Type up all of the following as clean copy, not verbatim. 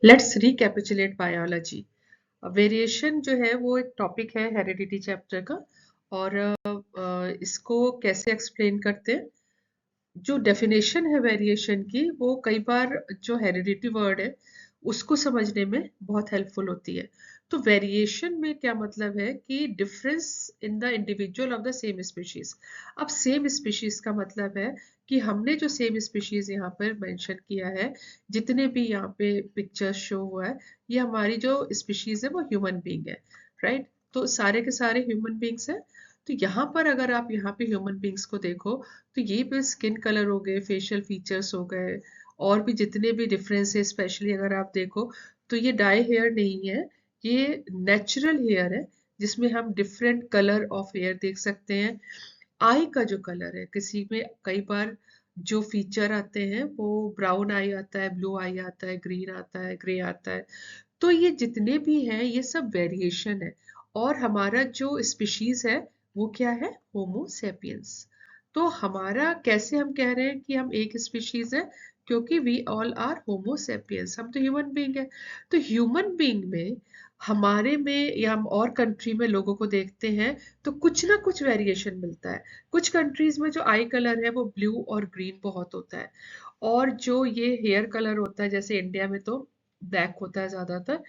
Let's recapitulate biology. Variation जो है वो एक टॉपिक है हेरिडिटी चैप्टर का। और इसको कैसे एक्सप्लेन करते हैं, जो डेफिनेशन है वेरिएशन की वो कई बार जो हेरिडिटी वर्ड है उसको समझने में बहुत हेल्पफुल होती है। तो वेरिएशन में क्या मतलब है कि difference in the individual of the same species. अब सेम स्पीशीज का मतलब है कि हमने जो सेम स्पीशीज यहाँ पर मेंशन किया है, जितने भी यहाँ पे पिक्चर शो हुआ है, ये हमारी जो स्पीशीज है वो ह्यूमन बीइंग है, राइट। तो सारे के सारे ह्यूमन बीइंग्स हैं। तो यहाँ पर अगर आप यहाँ पे ह्यूमन बीइंग्स को देखो, तो ये भी स्किन कलर हो गए, फेशियल फीचर्स हो गए, और भी जितने भी डिफरेंस है, स्पेशली अगर आप देखो तो ये डाई हेयर नहीं है, ये नेचुरल हेयर है, जिसमें हम डिफरेंट कलर ऑफ हेयर देख सकते हैं। आई का जो कलर है, किसी में कई बार जो फीचर आते हैं वो ब्राउन आई आता है, ब्लू आई आता है, ग्रीन आता है, ग्रे आता है। तो ये जितने भी हैं ये सब वेरिएशन है। और हमारा जो स्पीशीज है वो क्या है, होमो सेपियंस। तो हमारा कैसे हम कह रहे हैं कि हम एक स्पीशीज है, क्योंकि we all are homo sapiens, हम तो ह्यूमन बीइंग है। तो ह्यूमन बीइंग में हमारे में या हम और कंट्री में लोगों को देखते हैं तो कुछ ना कुछ वेरिएशन मिलता है। कुछ कंट्रीज में जो आई कलर है वो ब्लू और ग्रीन बहुत होता है, और जो ये हेयर कलर होता है, जैसे इंडिया में तो ब्लैक होता है ज्यादातर,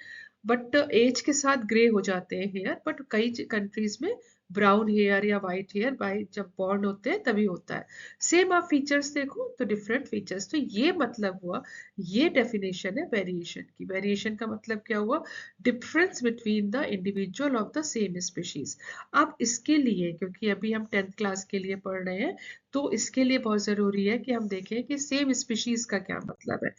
बट एज के साथ ग्रे हो जाते हैं हेयर। बट कई कंट्रीज में ब्राउन हेयर या वाइट हेयर बाई जब बॉर्न होते हैं तभी होता है। सेम आप फीचर्स देखो तो डिफरेंट फीचर्स। तो ये मतलब हुआ, ये डेफिनेशन है वेरिएशन की। वेरिएशन का मतलब क्या हुआ, difference between the individual of the same species. अब इसके लिए, क्योंकि अभी हम 10th क्लास के लिए पढ़ रहे हैं, तो इसके लिए बहुत जरूरी है कि हम देखें कि सेम स्पीशीज का क्या मतलब है।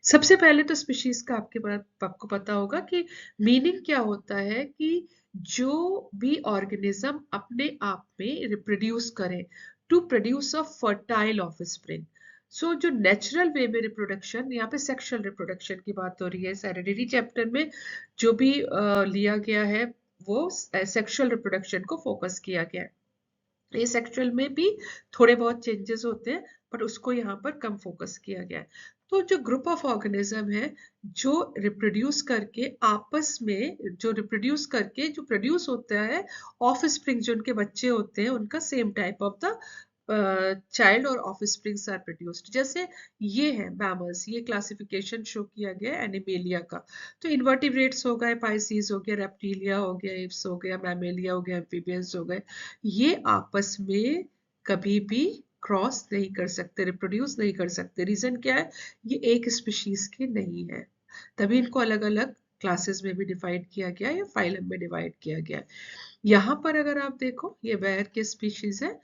सबसे पहले तो स्पीशीज का आपको पता होगा कि मीनिंग क्या होता है, कि जो भी ऑर्गेनिज्म अपने आप में रिप्रोड्यूस करे to produce a fertile offspring. So जो नेचुरल वे में रिप्रोडक्शन, यहाँ पे सेक्सुअल रिप्रोडक्शन की बात हो रही है, हेरेडिटी चैप्टर में जो भी लिया गया है वो सेक्सुअल रिप्रोडक्शन को फोकस किया गया है। ये सेक्सुअल में भी थोड़े बहुत चेंजेस होते हैं, बट उसको यहाँ पर कम फोकस किया गया है। तो जो ग्रुप ऑफ ऑर्गेनिज्म है जो रिप्रोड्यूस करके आपस में, जो रिप्रोड्यूस करके जो प्रोड्यूस होता है, ऑफ स्प्रिंग जो उनके बच्चे होते हैं उनका same type of the child और ऑफ स्प्रिंग्स आर प्रोड्यूस्ड। जैसे ये है मैमल्स, ये क्लासिफिकेशन शो किया गया है एनिमेलिया का। तो इन्वर्टिब्रेट्स हो गए, पाइसीज हो गया, रेप्टिलिया हो गया, एप्स हो गया, मैमेलिया हो गया, एम्फीबियंस हो गए, ये आपस में कभी भी क्रॉस नहीं कर सकते, रिप्रोड्यूस नहीं कर सकते। रीजन क्या है, ये एक स्पीशीज के नहीं है, तभी इनको अलग अलग क्लासेस में भी डिवाइड किया गया है या फाइलम में डिवाइड किया गया है। यहाँ पर अगर आप देखो, ये बेर के स्पीशीज है,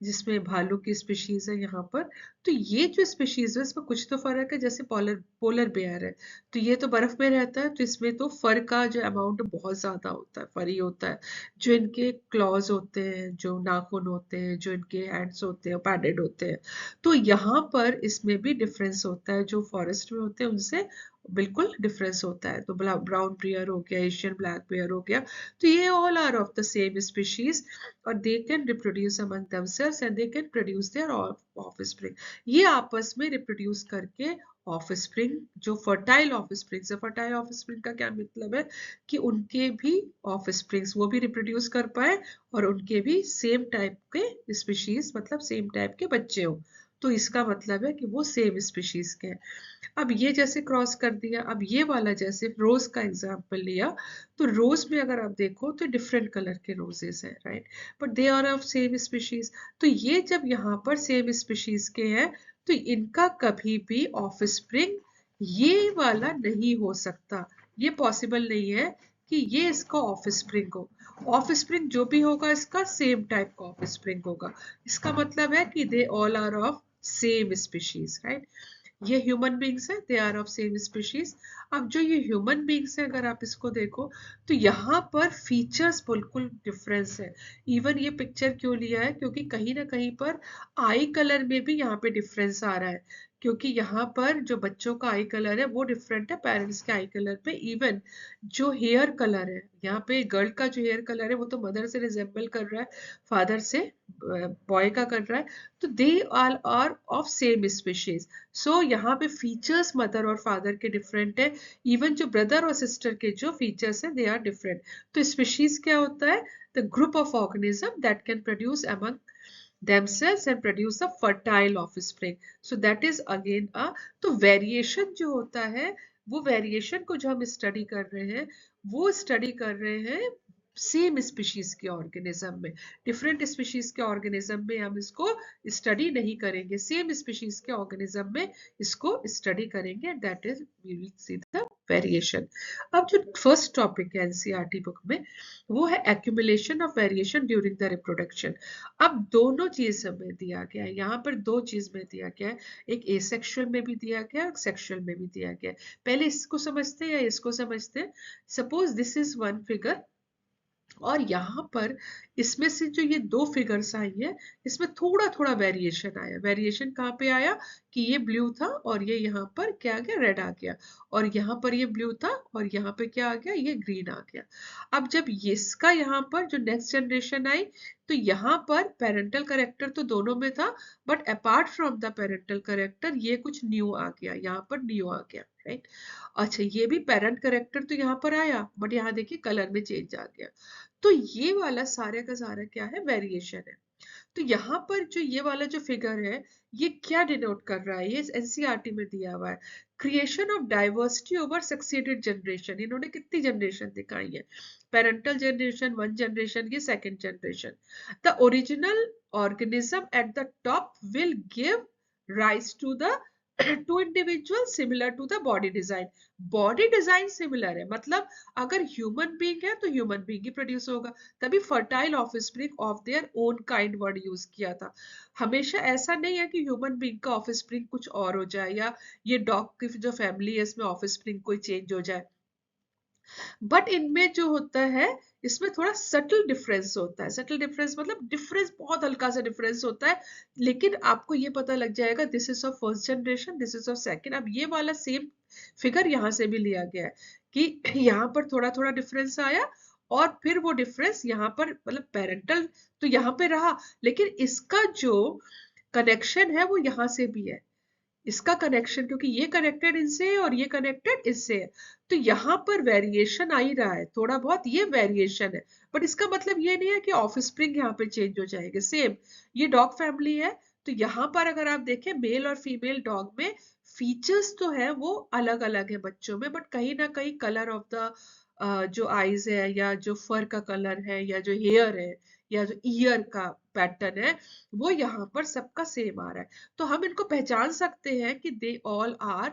जिसमें भालू की स्पीशीज है यहाँ पर। तो ये जो स्पीशीज है इसमें कुछ तो फर्क है, जैसे पोलर पोलर बेयर है, तो ये तो बर्फ में रहता है, तो इसमें तो फर का जो अमाउंट बहुत ज्यादा होता है, फरी होता है। जो इनके क्लॉज होते हैं, जो नाखून होते हैं, जो इनके हैंड्स होते हैं, पैडेड होते हैं। तो यहाँ पर इसमें भी डिफरेंस होता है, जो फॉरेस्ट में होते हैं उनसे बिल्कुल डिफरेंस होता है। तो ब्राउन बेयर हो गया, एशियन ब्लैक बेयर हो गया, तो ये all are of the same species, और they can reproduce among themselves and they can produce their offspring. ये आपस में रिप्रोड्यूस करके ऑफस्प्रिंग, जो फर्टाइल ऑफस्प्रिंग है, फर्टाइल ऑफस्प्रिंग का क्या मतलब है, कि उनके भी ऑफस्प्रिंग्स वो भी रिप्रोड्यूस कर पाए, और उनके भी सेम टाइप के स्पीशीज, मतलब सेम टाइप के बच्चे हो। तो इसका मतलब है कि वो सेम स्पीशीज के हैं। अब ये जैसे क्रॉस कर दिया, अब ये वाला जैसे रोज का एग्जांपल लिया, तो रोज में अगर आप देखो तो डिफरेंट कलर के रोजेस है, right, but they are of same species. तो ये जब यहाँ पर सेम स्पीशीज के हैं, तो इनका कभी भी ऑफस्प्रिंग ये वाला नहीं हो सकता। ये पॉसिबल नहीं है कि ये इसका ऑफस्प्रिंग हो। ऑफस्प्रिंग जो भी होगा इसका सेम टाइप का ऑफस्प्रिंग होगा। इसका मतलब है कि they all are of same species, right. ये ह्यूमन बींग्स है, they are of same species. अब जो ये ह्यूमन बींग्स है, अगर आप इसको देखो तो यहाँ पर फीचर्स बिल्कुल डिफरेंस है। इवन ये पिक्चर क्यों लिया है, क्योंकि कहीं ना कहीं पर आई कलर में भी यहाँ पे डिफरेंस आ रहा है। क्योंकि यहाँ पर जो बच्चों का आई कलर है वो डिफरेंट है पेरेंट्स के आई कलर पे। इवन जो हेयर कलर है, यहाँ पे गर्ल का जो हेयर कलर है वो तो मदर से रिजेंबल कर रहा है, फादर से बॉय का कर रहा है, तो they all are of same species. So यहाँ पे फीचर्स मदर और फादर के डिफरेंट है। इवन जो ब्रदर और सिस्टर के जो फीचर्स है दे आर डिफरेंट। तो स्पीशीज क्या होता है? The group of organism that can produce among themselves and produce a fertile offspring. So that is again a, तो वेरिएशन जो होता है वो वेरिएशन को जो हम स्टडी कर रहे हैं वो स्टडी कर रहे हैं सेम स्पीशीज के ऑर्गेनिज्म में। डिफरेंट स्पीशीज के ऑर्गेनिज्म में हम इसको स्टडी नहीं करेंगे, सेम स्पीशीज के ऑर्गेनिज्म में इसको स्टडी करेंगे, that is we will see the variation. अब जो फर्स्ट टॉपिक है एनसीईआरटी बुक में वो है accumulation of variation during the reproduction. अब दोनों चीज हमें दिया गया है, यहाँ पर दो चीज में दिया गया है, एक एसेक्सुअल में भी दिया गया है, सेक्सुअल में भी दिया गया है। पहले इसको समझते हैं या इसको समझते हैं। Suppose this is one figure और यहाँ पर इसमें से जो ये दो फिगर्स आई है इसमें थोड़ा थोड़ा वेरिएशन आया। वेरिएशन कहाँ पे आया कि ये ब्लू था और ये यहाँ पर क्या आ गया, रेड आ गया, और यहाँ पर ये ब्लू था और यहाँ पे क्या आ गया, ये ग्रीन आ गया। अब जब इसका यहाँ पर जो नेक्स्ट जनरेशन आई तो यहाँ पर पेरेंटल करेक्टर तो दोनों में था, but apart from the parental character ये कुछ न्यू आ गया, यहाँ पर न्यू आ गया, राइट। अच्छा, ये भी पेरेंट करेक्टर तो यहाँ पर आया बट यहाँ देखिए कलर में चेंज आ गया। तो ये वाला सारे का सारा क्या है, वेरिएशन है। तो यहाँ पर जो ये वाला जो फिगर है ये क्या डिनोट कर रहा है, ये एनसीईआरटी में दिया हुआ है, creation of diversity over succeeded generation. इन्होंने कितनी जनरेशन दिखाई है, पेरेंटल जनरेशन, वन जनरेशन, ये second generation. The original organism at the top will give rise to the two individual similar to the body design. Body design similar है, मतलब अगर human being है तो ह्यूमन बीइंग ही produce होगा, तभी fertile offspring of their own kind word use किया था। हमेशा ऐसा नहीं है कि ह्यूमन बीइंग का ऑफस्प्रिंग कुछ और हो जाए या ये डॉग की जो फैमिली है इसमें ऑफस्प्रिंग कोई चेंज हो जाए, बट इनमें जो होता है इसमें थोड़ा सटल डिफरेंस होता है। सटल डिफरेंस मतलब डिफरेंस बहुत हल्का सा डिफरेंस होता है, लेकिन आपको ये पता लग जाएगा this is of first generation, this is of second. अब ये वाला सेम फिगर यहाँ से भी लिया गया है कि यहाँ पर थोड़ा थोड़ा डिफरेंस आया और फिर वो डिफरेंस यहाँ पर मतलब पेरेंटल तो यहाँ पे रहा, लेकिन इसका जो कनेक्शन है वो यहाँ से भी है, इसका कनेक्शन, क्योंकि ये कनेक्टेड इनसे है और ये कनेक्टेड इससे है, तो यहाँ पर वेरिएशन आ ही रहा है थोड़ा बहुत, ये वेरिएशन है, बट इसका मतलब ये नहीं है कि ऑफस्प्रिंग यहाँ पे चेंज हो जाएंगे। सेम ये डॉग फैमिली है तो यहाँ पर अगर आप देखें मेल और फीमेल डॉग में फीचर्स तो है वो अलग अलग है बच्चों में, बट कहीं ना कहीं कलर ऑफ द जो आईज है या जो फर का कलर है या जो हेयर है या जो ईयर का पैटर्न है वो यहाँ पर सबका सेम आ रहा है। तो हम इनको पहचान सकते हैं कि दे ऑल आर,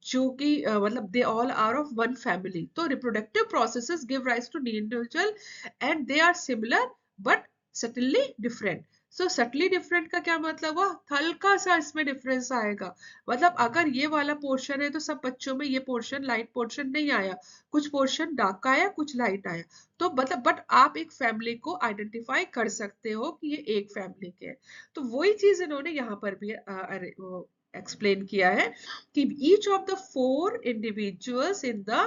जो कि मतलब they all are of one family. तो reproductive processes give rise to individual and they are similar but subtly different. So subtly different का क्या मतलब हुआ, हल्का सा इसमें डिफरेंस आएगा, मतलब अगर ये वाला पोर्शन है तो सब बच्चों में ये पोर्शन लाइट पोर्शन नहीं आया, कुछ पोर्शन डार्क आया कुछ लाइट आया, तो मतलब बट आप एक फैमिली को आइडेंटिफाई कर सकते हो कि ये एक फैमिली के हैं। तो वही चीज इन्होंने यहाँ पर भी एक्सप्लेन किया है कि each of the four individuals in the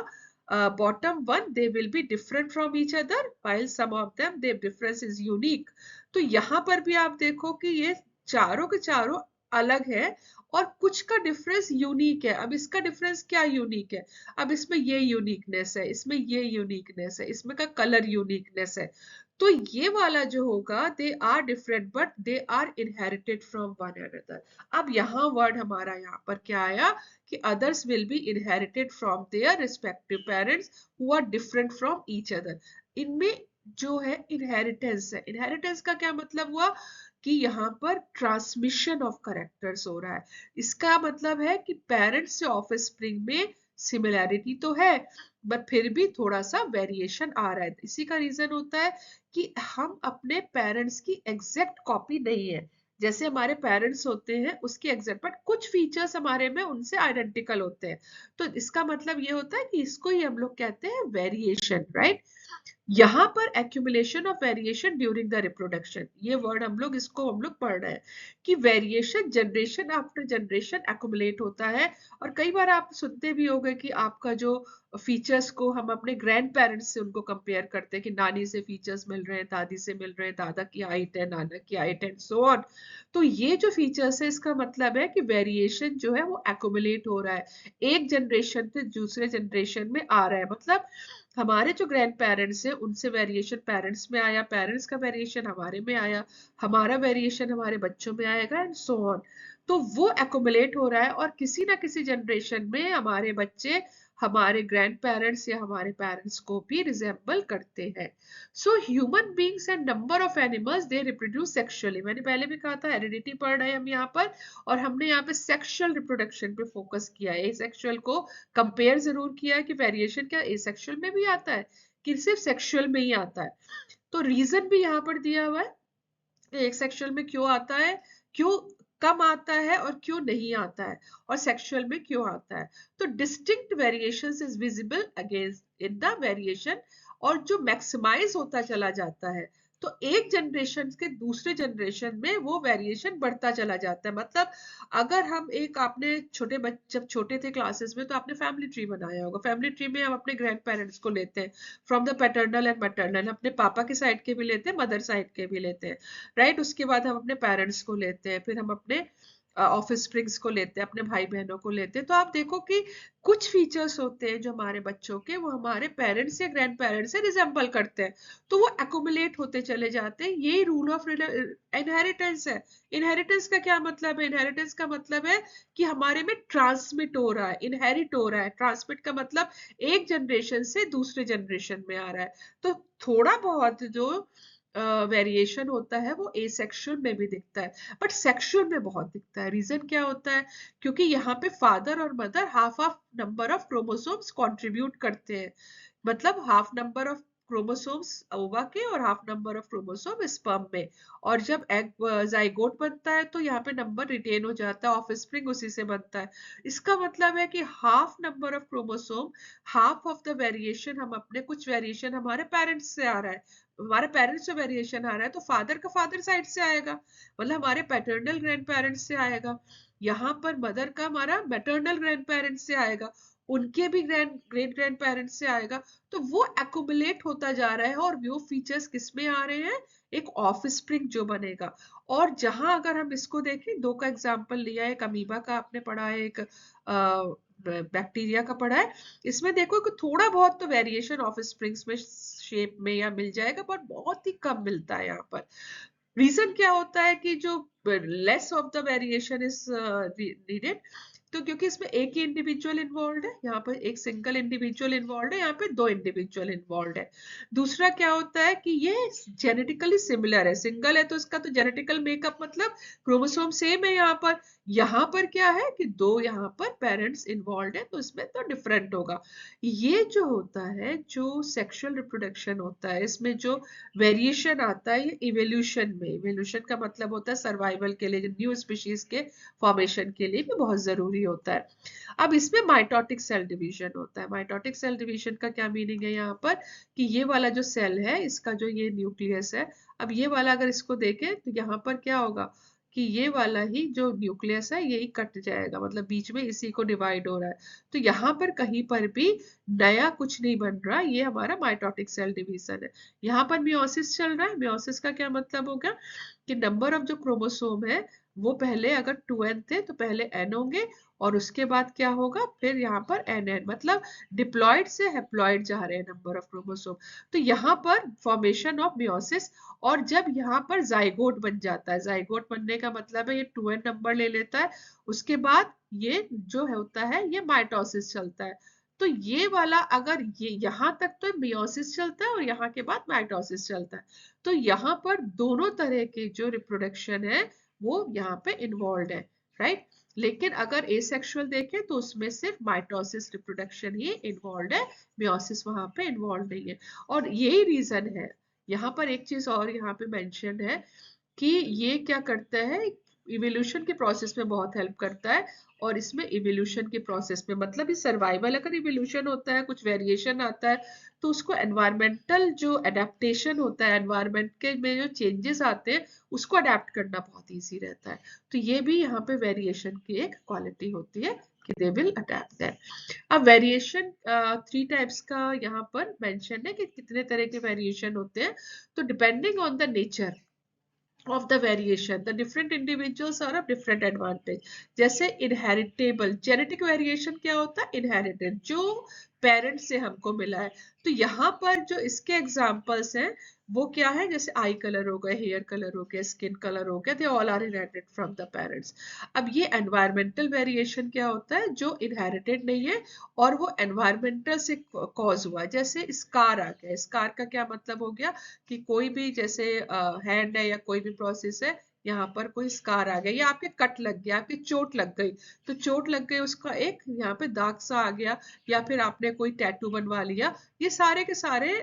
bottom one they will be different from each other while some of them their difference is unique। तो यहाँ पर भी आप देखो कि ये चारों के चारों अलग है और कुछ का डिफरेंस यूनिक है। अब इसका डिफरेंस क्या यूनिक है, अब इसमें ये यूनिकनेस है, इसमें ये यूनिकनेस है, इसमें का कलर यूनिकनेस है। तो ये वाला जो होगा they are different but they are inherited from one another. अब यहाँ वर्ड हमारा यहाँ पर क्या आया कि others will be inherited from their respective parents who are different from each other. इनमें जो है इनहेरिटेंस है, इनहेरिटेंस का क्या मतलब हुआ कि यहाँ पर ट्रांसमिशन ऑफ कैरेक्टर्स हो रहा है। इसका मतलब है कि पेरेंट्स से ऑफस्प्रिंग में सिमिलैरिटी तो है बट फिर भी थोड़ा सा वेरिएशन आ रहा है। इसी का रीजन होता है कि हम अपने पेरेंट्स की एग्जैक्ट कॉपी नहीं है, जैसे हमारे पेरेंट्स होते हैं उसके एग्जैक्ट, बट कुछ फीचर्स हमारे में उनसे आइडेंटिकल होते हैं। तो इसका मतलब ये होता है कि इसको ही हम लोग कहते हैं वेरिएशन, राइट। यहाँ पर accumulation of variation during the reproduction, ये वर्ड हम लोग पढ़ रहे हैं कि variation generation after generation accumulate होता है। और कई बार आप सुनते भी होंगे कि आपका जो फीचर्स को हम अपने ग्रैंड पेरेंट्स से उनको कंपेयर करते हैं कि नानी से फीचर्स मिल रहे हैं, दादी से मिल रहे हैं, दादा की हाइट है, नाना की हाइट एंड सो ऑन। तो ये जो फीचर्स है इसका मतलब है कि वेरिएशन जो है वो एक्यूमुलेट हो रहा है, एक जनरेशन से दूसरे जनरेशन में आ रहा है। मतलब हमारे जो ग्रैंड पेरेंट्स हैं उनसे वेरिएशन पेरेंट्स में आया, पेरेंट्स का वेरिएशन हमारे में आया, हमारा वेरिएशन हमारे बच्चों में आएगा एंड सो ऑन। तो वो एक्युमुलेट हो रहा है और किसी ना किसी जनरेशन में हमारे बच्चे हमारे ग्रैंड पेरेंट्स या हमारे पेरेंट्स को भी रिजेंबल करते हैं। So human beings and number of animals they reproduce sexually, मैंने पहले भी कहा था हेरिडिटी पढ़ रहे हैं हम यहाँ पर, और हमने यहाँ पे सेक्सुअल रिप्रोडक्शन पे फोकस किया है। सेक्सुअल को कंपेयर जरूर किया है कि वेरिएशन क्या एसेक्सुअल में भी आता है कि सिर्फ सेक्सुअल में ही आता है। तो रीजन भी यहाँ पर दिया हुआ है कि एक सेक्सुअल में क्यों आता है, क्यों कम आता है और क्यों नहीं आता है, और सेक्सुअल में क्यों आता है। तो distinct variations is visible against in the variation, और जो मैक्सिमाइज होता चला जाता है, तो एक जनरेशन के दूसरे जनरेशन में वो वेरिएशन बढ़ता चला जाता है। मतलब अगर हम एक, आपने छोटे बच्चे जब छोटे थे क्लासेस में तो आपने फैमिली ट्री बनाया होगा, फैमिली ट्री में हम अपने ग्रैंड पेरेंट्स को लेते हैं from the paternal and maternal, अपने पापा के साइड के भी लेते हैं, मदर साइड के भी लेते हैं, राइट। उसके बाद हम अपने पेरेंट्स को लेते हैं, फिर हम अपने ऑफिस स्प्रिंग्स को लेते हैं, अपने भाई बहनों को लेते हैं। तो आप देखो कि कुछ फीचर्स होते हैं जो हमारे बच्चों के वो हमारे पेरेंट्स या ग्रैंड पेरेंट्स से रिजेंबल करते हैं, तो वो एक्युमुलेट होते चले जाते हैं। यही रूल ऑफ इनहेरिटेंस है। इनहेरिटेंस का क्या मतलब है? इनहेरिटेंस का मतलब है कि हमारे में ट्रांसमिट हो रहा है, इनहेरिट हो रहा है। ट्रांसमिट का मतलब एक जनरेशन से दूसरे जनरेशन में आ रहा है। तो थोड़ा बहुत जो वेरिएशन होता है वो एसेक्सुअल में भी दिखता है, बट सेक्सुअल में बहुत दिखता है। रीजन क्या होता है? क्योंकि यहाँ पे फादर और mother half of number of chromosomes contribute करते हैं। मतलब हाफ नंबर ऑफ क्रोमोसोम्स ओवा के और half number of chromosome sperm में। और जब एग जाइगोट बनता है तो यहाँ पे नंबर रिटेन हो जाता है, ऑफस्प्रिंग उसी से बनता है। इसका मतलब है कि half number of chromosome, half of the variation हम अपने, कुछ वेरिएशन हमारे पेरेंट्स से आ रहा है, हमारे पेरेंट्स से वेरिएशन आ रहा है तो फादर का फादर साइड से आएगा, मतलब हमारे पैटर्नल ग्रैंड पेरेंट्स से आएगा। यहाँ पर मदर का हमारा मैटरनल ग्रैंड पेरेंट्स से आएगा, उनके भी ग्रेट ग्रैंड पेरेंट्स से आएगा। तो वो एक्युमुलेट होता जा रहा है और वो फीचर्स किसमें आ रहे हैं? एक ऑफस्प्रिंग जो बनेगा। और जहां अगर हम इसको देखें, दो का एग्जांपल लिया है, एक अमीबा का आपने पढ़ा है, एक बैक्टीरिया का पढ़ा है। इसमें देखो कि थोड़ा बहुत तो वेरिएशन ऑफ स्प्रिंग्स में शेप में या मिल जाएगा, पर बहुत ही कम मिलता है यहाँ पर। रीजन क्या होता है कि जो less of the variation is needed, तो क्योंकि इसमें एक ही इंडिविजुअल इन्वॉल्व है, यहाँ पर एक सिंगल इंडिविजुअल इन्वॉल्व है, यहाँ पे दो इंडिविजुअल इन्वॉल्व है। दूसरा क्या होता है कि ये जेनेटिकली सिमिलर है, सिंगल है तो इसका तो जेनेटिकल मेकअप मतलब क्रोमोसोम सेम है। यहाँ पर क्या है कि दो यहाँ पर पेरेंट्स इन्वॉल्व है, तो इसमें तो डिफरेंट होगा। ये जो होता है, जो सेक्सुअल रिप्रोडक्शन होता है, इसमें जो वेरिएशन आता है ये इवोल्यूशन में, इवोल्यूशन का मतलब होता है सर्वाइवल के लिए, न्यू स्पीशीज के फॉर्मेशन के लिए भी बहुत जरूरी होता है। अब इसमें माइटोटिक सेल डिवीजन होता है। माइटोटिक सेल डिवीजन का क्या मीनिंग है यहाँ पर कि ये वाला जो सेल है, इसका जो ये न्यूक्लियस है, अब ये वाला अगर इसको देखें तो यहाँ पर क्या होगा कि ये वाला ही जो न्यूक्लियस है यही कट जाएगा, मतलब बीच में इसी को डिवाइड हो रहा है। तो यहाँ पर कहीं पर भी नया कुछ नहीं बन रहा, ये हमारा माइटोटिक सेल डिवीजन है। यहाँ पर मियोसिस चल रहा है। मियोसिस का क्या मतलब होगा कि नंबर ऑफ जो क्रोमोसोम है वो पहले अगर 2n थे तो पहले n होंगे, और उसके बाद क्या होगा, फिर यहाँ पर nn, मतलब डिप्लॉइड से हैप्लॉइड जा रहे हैं नंबर ऑफ क्रोमोसोम। तो यहाँ पर फॉर्मेशन ऑफ मियोसिस, और जब यहाँ पर जाइगोट बन जाता है, जाइगोट बनने का मतलब है ये 2n नंबर ले लेता है, उसके बाद ये जो होता है ये माइटोसिस चलता है। तो ये वाला अगर ये यहाँ तक तो मियोसिस चलता है और यहाँ के बाद माइटोसिस चलता है। तो यहाँ पर दोनों तरह के जो रिप्रोडक्शन है वो यहाँ पे इन्वॉल्व है, राइट। लेकिन अगर एसेक्सुअल देखें तो उसमें सिर्फ माइटोसिस रिप्रोडक्शन ही इन्वॉल्व है, मियोसिस वहां पे इन्वॉल्व नहीं है। और यही रीजन है, यहाँ पर एक चीज और यहाँ पे मेंशन है कि ये क्या करता है, इवोल्यूशन के प्रोसेस में बहुत हेल्प करता है। और इसमें इवोल्यूशन के प्रोसेस में मतलब इस सर्वाइवल, अगर इवोल्यूशन होता है, कुछ वेरिएशन आता है, तो उसको एनवायरमेंटल जो अडेप्टेशन होता है, एनवायरमेंट के में जो चेंजेस आते हैं उसको अडेप्ट करना बहुत ईजी रहता है। तो ये भी यहाँ पे वेरिएशन की एक क्वालिटी होती है कि दे विल अडेप्ट दैट। अब वेरिएशन 3 टाइप्स का यहाँ पर मेंशन है कि कितने तरह के वेरिएशन होते हैं। तो depending on the nature of the variation, the different individuals are of different advantage. जैसे inheritable, genetic variation क्या होता है, inherited, जो पेरेंट्स से हमको मिला है। तो यहाँ पर जो इसके एग्जाम्पल्स हैं वो क्या है, जैसे आई कलर हो गए, हेयर कलर हो गया, स्किन कलर हो गया, they all are inherited from the parents. अब ये एनवायरमेंटल वेरिएशन क्या होता है, जो इनहेरिटेड नहीं है और वो एनवायरमेंटल से कॉज हुआ है। जैसे स्कार आ गया, स्कार का क्या मतलब हो गया कि कोई भी जैसे हैंड है या कोई भी प्रोसेस है, यहाँ पर कोई स्कार आ गया या आपके कट लग गया, आपकी चोट लग गई, तो चोट लग गई उसका एक यहाँ पे दाग सा आ गया, या फिर आपने कोई टैटू बनवा लिया, ये सारे के सारे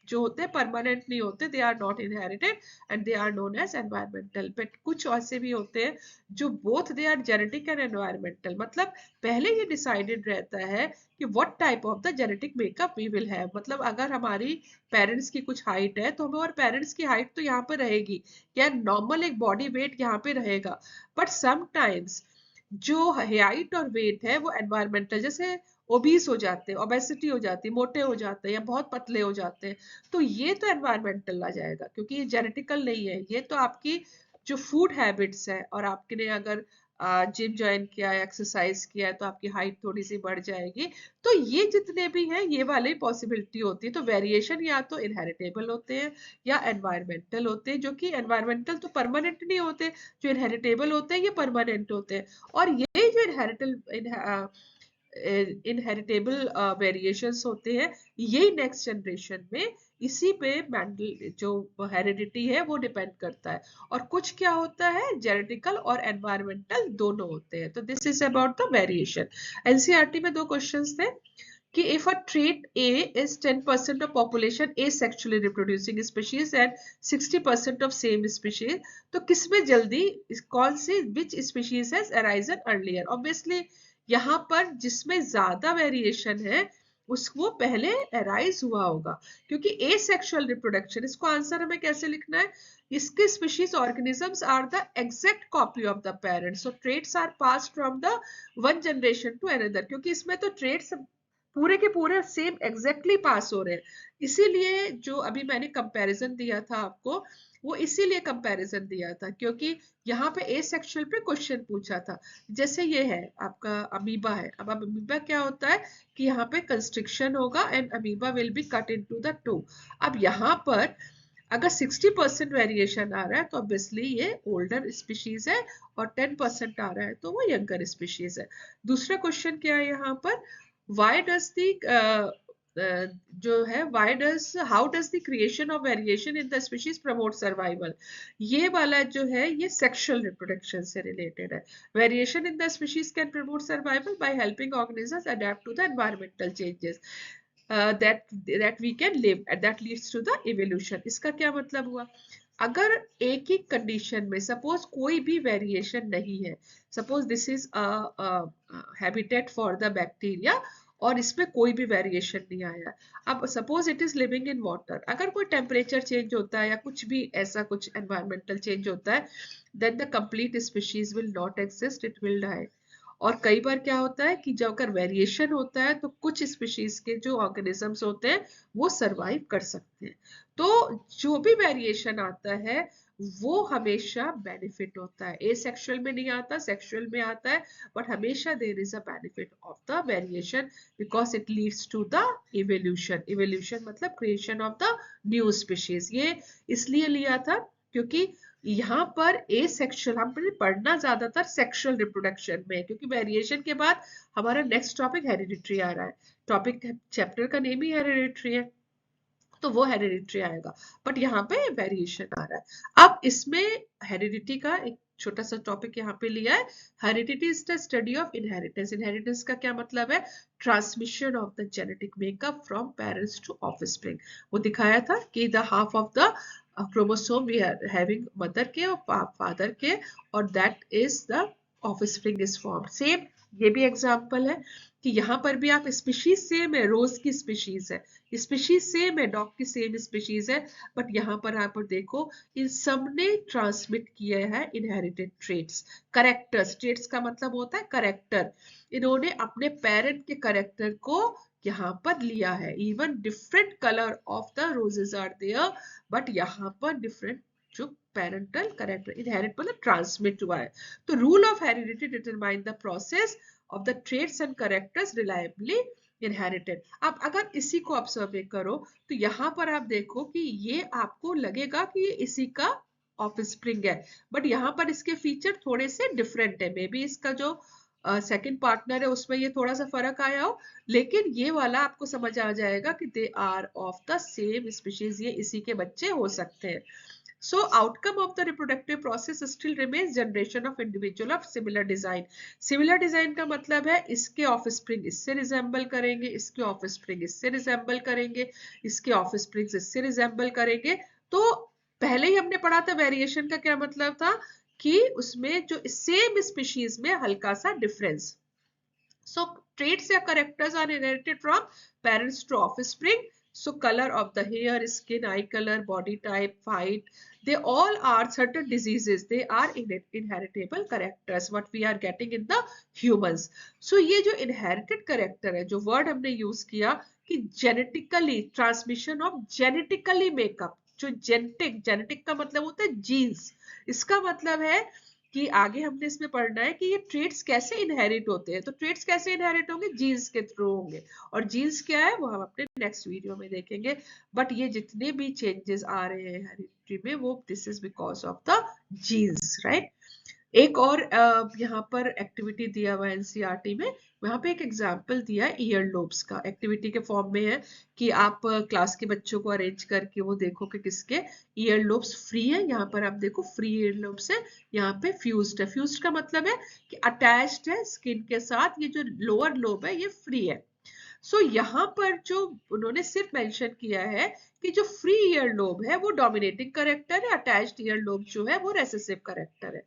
जो होते हैं परमानेंट नहीं होते, they are not inherited and they are known as environmental. But कुछ ऐसे भी होते हैं जो both they are genetic and environmental, मतलब पहले ये डिसाइडेड रहता है कि what type of the genetic makeup we will have. मतलब अगर हमारी पेरेंट्स की कुछ हाइट है तो हमारे पेरेंट्स की हाइट तो यहाँ पर रहेगी, या नॉर्मल एक बॉडी वेट यहाँ पे रहेगा। बट समटाइम्स जो हाइट और वेट है वो एनवायरमेंटल, जैसे ओबीस हो जाते हैं, ओबेसिटी हो जाती है, मोटे हो जाते हैं या बहुत पतले हो जाते हैं, तो ये तो एनवायरमेंटल आ जाएगा क्योंकि ये जेनेटिकल नहीं है। ये तो आपकी जो फूड हैबिट्स है, और आपके ने अगर जिम ज्वाइन किया है, एक्सरसाइज किया है, तो आपकी हाइट थोड़ी सी बढ़ जाएगी। तो ये जितने भी हैं ये वाली पॉसिबिलिटी होती है। तो वेरिएशन या तो इनहेरिटेबल होते हैं या एनवायरमेंटल होते हैं, जो कि एनवायरमेंटल तो परमानेंट नहीं होते, जो इनहेरिटेबल होते हैं ये परमानेंट होते हैं। और ये जो इनहेरिटेबल वेरिएशंस होते हैं, यही नेक्स्ट जनरेशन में इसी पे मेंटल जो हेरिडिटी है वो डिपेंड करता है। और कुछ क्या होता है, जेनेटिकल और एनवायरमेंटल दोनों होते हैं। तो this is about the variation. NCERT में 2 क्वेश्चंस थे कि if a trait A is 10% of population asexually reproducing species and 60% of same species, तो किसमें जल्दी, कौन सी, which species has arisen earlier? Obviously यहाँ पर जिसमें ज्यादा वेरिएशन है वो पहले अराइज हुआ होगा, क्योंकि एसेक्सुअल रिप्रोडक्शन, इसको आंसर हमें कैसे लिखना है, इसके species organisms are the exact copy of the parents, so traits are passed from the one generation to another, क्योंकि इसमें तो ट्रेट्स पूरे के पूरे सेम एग्जैक्टली पास हो रहे हैं। इसीलिए जो अभी मैंने कंपैरिजन दिया था आपको, वो इसीलिए कंपैरिजन दिया था क्योंकि यहाँ पे ए सेक्शुअल पे क्वेश्चन पूछा था। जैसे ये है आपका अमीबा है, अब अमीबा क्या होता है कि यहाँ पे कंस्ट्रिक्शन होगा and amoeba will be cut into the two. अब यहाँ पर अगर 60% वेरिएशन आ रहा है तो ऑब्वियसली ये ओल्डर स्पीशीज है, और 10% आ रहा है तो वो यंगर स्पीशीज है। दूसरा क्वेश्चन क्या है यहाँ पर, why does the जो है how does the creation of variation in the species promote survival? ये वाला जो है ये sexual reproduction से related है। Variation in the species can promote survival by helping organisms adapt to the environmental changes that we can live, and that leads to the evolution। इसका क्या मतलब हुआ, अगर एक ही कंडीशन में सपोज कोई भी वेरिएशन नहीं है, suppose this is habitat for the bacteria और इसमें कोई भी वेरिएशन नहीं आया, अब suppose it is living in water, अगर कोई टेम्परेचर चेंज होता है या कुछ भी ऐसा कुछ एनवायरमेंटल चेंज होता है, then the complete species will not exist, it will die. और कई बार क्या होता है कि जब अगर वेरिएशन होता है तो कुछ स्पीशीज के जो ऑर्गेनिजम्स होते हैं वो सरवाइव कर सकते हैं। तो जो भी वेरिएशन आता है वो हमेशा बेनिफिट होता है, एसेक्सुअल में नहीं आता, सेक्सुअल में आता है, बट हमेशा there is a benefit of the variation because it leads to the evolution. Evolution मतलब creation of the new species. ये इसलिए लिया था क्योंकि यहाँ पर एसेक्सुअल हमने पढ़ना ज्यादातर सेक्सुअल रिप्रोडक्शन में, क्योंकि वेरिएशन के बाद हमारा नेक्स्ट टॉपिक हेरिडिटरी आ रहा है, टॉपिक चैप्टर का नेम ही हेरिडिटरी है, तो वो हेरिडिटरी आएगा, बट यहाँ पे वेरिएशन आ रहा है। अब इसमें हेरिडिटी का एक छोटा सा टॉपिक यहाँ पे लिया है, heredity is the study of inheritance. Inheritance का क्या मतलब है, transmission of the genetic makeup from parents to offspring. वो दिखाया था कि the half of the chromosome we are having mother के और फादर के, और that is the offspring is form. Same ये भी एग्जांपल है कि यहाँ पर भी आप स्पीशीज सेम है, रोज की स्पीशीज है, स्पीशीज सेम है, डॉग की सेम स्पीशीज है, बट यहाँ पर आप देखो इन सब ने ट्रांसमिट किया है इनहेरिटेड ट्रेट्स, करेक्टर्स। ट्रेट्स का मतलब होता है करेक्टर। इन्होंने अपने पेरेंट के करेक्टर को यहाँ पर लिया है। Even different colour of the roses are there, but यहाँ पर डिफरेंट जो पेरेंटल करेक्टर, इनहेरिट मतलब ट्रांसमिट हुआ है। तो rule of heredity determine the process of the traits and characters reliably inherited। अब अगर इसी को ऑब्जर्व करो तो यहाँ पर आप देखो कि ये आपको लगेगा कि ये इसी का ऑफस्प्रिंग है, बट यहाँ पर इसके फीचर थोड़े से डिफरेंट है। मे बी इसका जो सेकंड पार्टनर है उसमें ये थोड़ा सा फर्क आया हो, लेकिन ये वाला आपको समझ आ जाएगा कि they are of the same species, ये इसी के बच्चे हो सकते हैं। So outcome of the reproductive process still remains generation of individual of similar design। Similar design का मतलब है इसके offspring इससे resemble करेंगे, इसके offspring इससे resemble करेंगे, इसके offspring इससे resemble करेंगे। तो पहले ही हमने पढ़ा था वेरिएशन का क्या मतलब था कि उसमें जो सेम स्पीशीज में हल्का सा डिफरेंस। So traits या characters are inherited from parents to offspring. So color of the hair, skin, eye color, body type, height, they all are certain diseases. They are inheritable characters. What we are getting in the humans. So ये जो inherited character है, जो word हमने use किया कि genetically transmission of genetically makeup, जो genetic का मतलब होता है genes, इसका मतलब है कि आगे हमने इसमें पढ़ना है कि ये ट्रेट्स कैसे इनहेरिट होते हैं। तो ट्रेट्स कैसे इनहेरिट होंगे? जीन्स के थ्रू होंगे, और जीन्स क्या है वो हम अपने नेक्स्ट वीडियो में देखेंगे। बट ये जितने भी चेंजेस आ रहे हैं हेरिडिटी में वो this is because of the genes, right. एक और यहाँ पर एक्टिविटी दिया हुआ है एनसीईआरटी में, वहां पे एक एग्जाम्पल दिया है ईयर लोब्स का, एक्टिविटी के फॉर्म में है कि आप क्लास के बच्चों को अरेंज करके वो देखो कि किसके ईयर लोब्स फ्री है। यहाँ पर आप देखो फ्री ईयर लोब्स है, यहाँ पे फ्यूज्ड है। फ्यूज्ड का मतलब है कि अटैच्ड है स्किन के साथ, ये जो लोअर लोब है ये फ्री है। सो यहाँ पर जो उन्होंने सिर्फ मेंशन किया है कि जो फ्री ईयर लोब है वो डोमिनेटिंग करेक्टर है, अटैच्ड ईयर लोब जो है वो रेसेसिव करेक्टर है।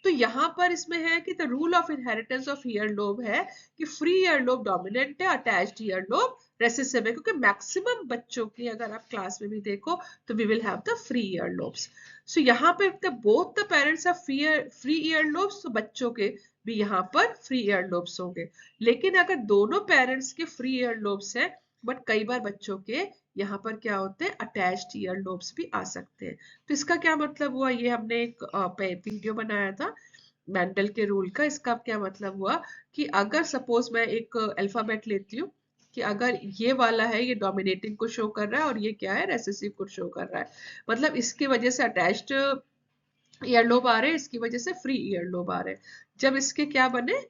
तो यहाँ पर इसमें है कि the rule of inheritance of ear lobe है कि फ्री ईयर लोब डोमिनेंट है, अटैच्ड ईयर लोब रेसेसिव है, क्योंकि मैक्सिमम बच्चों की अगर आप क्लास में भी देखो तो we will have the free ear lobes. So यहाँ पे both the parents of free ear lobes, तो बच्चों के भी यहाँ पर फ्री ईयर लोब्स होंगे। लेकिन अगर दोनों पेरेंट्स के फ्री ईयर लोब्स हैं, बट कई बार बच्चों के यहाँ पर क्या होते हैं अटैच्ड ईयर लोब्स भी आ सकते हैं। तो इसका क्या मतलब हुआ, ये हमने एक वीडियो बनाया था मेंडल के रूल का। इसका क्या मतलब हुआ कि अगर सपोज मैं एक अल्फाबेट लेती हूँ कि अगर ये वाला है ये डोमिनेटिंग को शो कर रहा है और ये क्या है रेसेसिव को शो कर रहा है, मतलब इसकी वजह से अटैच्ड ईयरलोब आ रहे हैं, इसकी वजह से फ्री ईयरलोब आ रहे हैं। जब इसके क्या बने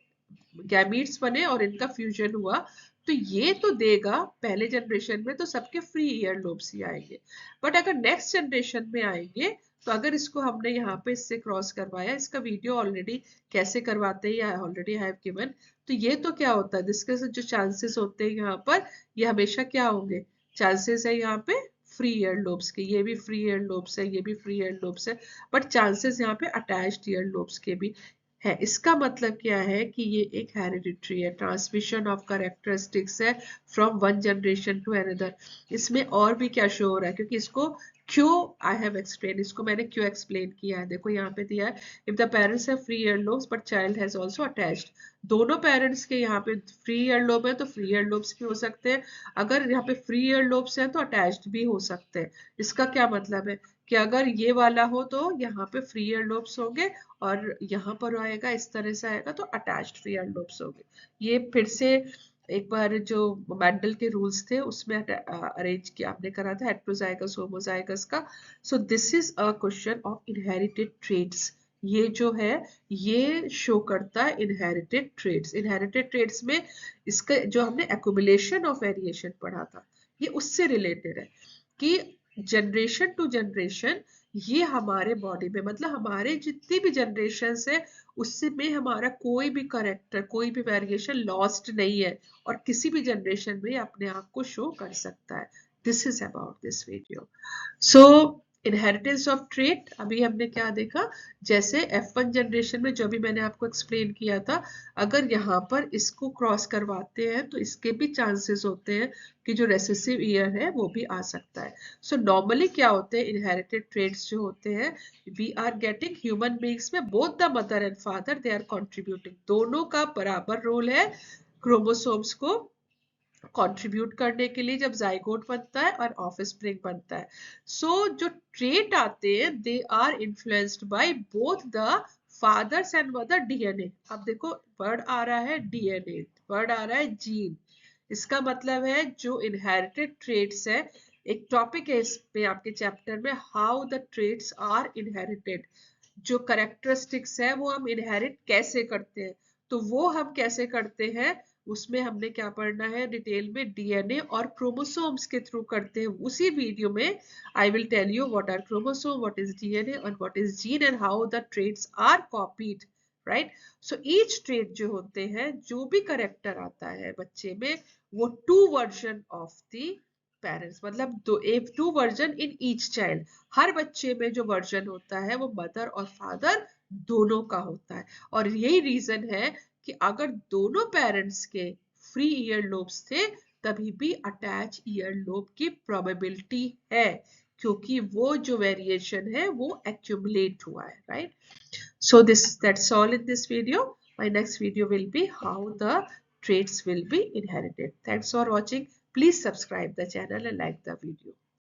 गैमीट्स बने और इनका फ्यूजन हुआ तो ये तो देगा पहले जनरेशन में तो सबके फ्री ईयरलोब्स ही आएंगे, बट अगर नेक्स्ट जनरेशन में आएंगे तो अगर इसको हमने यहाँ पे इससे क्रॉस करवाया, इसका वीडियो ऑलरेडी कैसे करवाते हैं ऑलरेडी हैव गिवन, तो ये तो क्या होता है इसके जो चांसेस होते हैं यहाँ पर ये हमेशा क्या होंगे, चांसेस है यहाँ पे फ्री ईयर लोब्स के, ये भी फ्री ईयर लोब्स है, ये भी फ्री ईयर लोब्स है, बट चांसेस यहाँ पे अटैच्ड ईयर लोब्स के भी है। इसका मतलब क्या है कि ये एक हेरिडिटरी है, ट्रांसमिशन ऑफ कैरेक्टरिस्टिक्स है from one generation to another. इसमें और भी क्या शो हो रहा है, क्योंकि इसको क्यों आई हैव एक्सप्लेन, इसको मैंने क्यों एक्सप्लेन किया है, देखो यहाँ पे दिया है if the parents have free earlobes but child has also attached. दोनों पेरेंट्स के यहाँ पे फ्री ईयरलोब है तो फ्री ईयरलोब्स भी हो सकते हैं, अगर यहाँ पे फ्री ईयरलोब्स है तो अटैच्ड भी हो सकते हैं। इसका क्या मतलब है कि अगर ये वाला हो तो यहाँ पे फ्री ईयरलोब्स होंगे और यहाँ पर आएगा इस तरह से आएगा तो अटैच्ड फ्री ईयरलोब्स होंगे। ये फिर से एक बार जो मेंडल के रूल्स थे उसमें अरेंज किया आपने करा था हेटेरोजाइगस होमोजाइगस का। So this is a question of inherited traits. ये जो है ये शो करता है इनहेरिटेड ट्रेट्स। इनहेरिटेड ट्रेट्स में इसका जो हमने एक्युमुलेशन ऑफ वेरिएशन पढ़ा था ये उससे रिलेटेड है कि जनरेशन टू जनरेशन ये हमारे बॉडी में मतलब हमारे जितनी भी जनरेशन है उससे में हमारा कोई भी करेक्टर कोई भी वेरिएशन लॉस्ट नहीं है और किसी भी जनरेशन में अपने आप को शो कर सकता है। This is about this video. So inheritance of trait अभी हमने क्या देखा, जैसे F1 जनरेशन में जो भी मैंने आपको एक्सप्लेन किया था, अगर यहाँ पर इसको क्रॉस करवाते हैं तो इसके भी चांसेस होते हैं कि जो रेसेसिव ईयर है वो भी आ सकता है। सो नॉर्मली क्या होते हैं इनहेरिटेड ट्रेट्स जो होते हैं, we are getting human beings में both the mother and father they are contributing, दोनों का बराबर रोल है क्रोमोसोम्स को कंट्रीब्यूट करने के लिए जब जाइगोट बनता है और ऑफस्प्रिंग बनता है। सो जो ट्रेट आते हैं they are influenced by both the father's and mother DNA. अब देखो वर्ड आ रहा है डीएनए, वर्ड आ रहा है जीन, इसका मतलब है जो इनहेरिटेड ट्रेट्स है, एक टॉपिक है इसमें आपके चैप्टर में, how the traits are inherited, जो करेक्टरिस्टिक्स है वो हम इनहेरिट कैसे करते हैं, तो वो हम कैसे करते हैं उसमें हमने क्या पढ़ना है डिटेल में, डीएनए और क्रोमोसोम्स के थ्रू करते हैं। उसी वीडियो में I will tell you what are chromosome, what is DNA और what is gene and how the traits are copied, right. So each trait जो होते हैं, जो भी करेक्टर आता है बच्चे में, वो two version of the parents, मतलब two version in each child, हर बच्चे में जो वर्जन होता है वो मदर और फादर दोनों का होता है। और यही रीजन है कि अगर दोनों पेरेंट्स के फ्री ईयर लोब्स थे तभी भी अटैच ईयर लोब की प्रोबेबिलिटी है, क्योंकि वो जो वेरिएशन है वो एक्यूमुलेट हुआ है, right. So that's all in this video. My next video will be how the traits will be inherited. Thanks for watching. Please subscribe the channel and like the video.